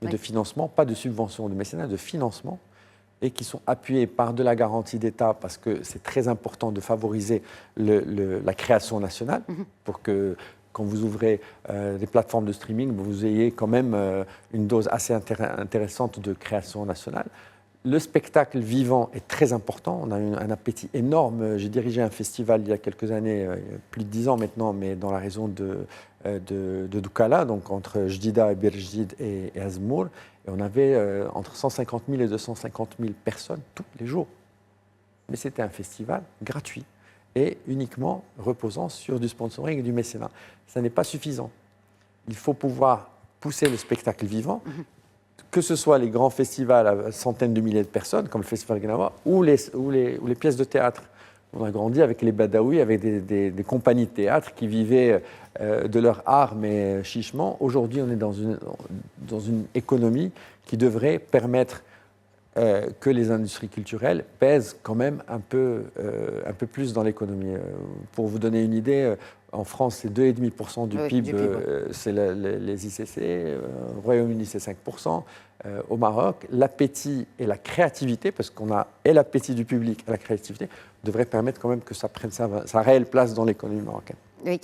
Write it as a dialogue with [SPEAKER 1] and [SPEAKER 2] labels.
[SPEAKER 1] mais
[SPEAKER 2] Oui.
[SPEAKER 1] de financement, pas de subvention, de mécénat, de financement, et qui sont appuyés par de la garantie d'État, parce que c'est très important de favoriser la création nationale, pour que quand vous ouvrez des plateformes de streaming, vous ayez quand même une dose assez intéressante de création nationale. Le spectacle vivant est très important. On a un appétit énorme. J'ai dirigé un festival il y a quelques années, plus de 10 ans maintenant, mais dans la région de Doukkala, donc entre Jdida et Birjid et Azmour. Et on avait entre 150 000 et 250 000 personnes tous les jours. Mais c'était un festival gratuit et uniquement reposant sur du sponsoring et du mécénat. Ça n'est pas suffisant. Il faut pouvoir pousser le spectacle vivant, que ce soit les grands festivals à centaines de milliers de personnes, comme le Festival Gnawa, ou les pièces de théâtre. On a grandi avec les Badaouis, avec des compagnies de théâtre qui vivaient de leur art, mais chichement. Aujourd'hui, on est dans une économie qui devrait permettre que les industries culturelles pèsent quand même un peu plus dans l'économie. Pour vous donner une idée, en France, c'est 2,5% du PIB, c'est les ICC, au Royaume-Uni, c'est 5%. Au Maroc, l'appétit et la créativité, parce qu'on a et l'appétit du public et la créativité, devraient permettre quand même que ça prenne sa réelle place dans l'économie marocaine.
[SPEAKER 2] Oui.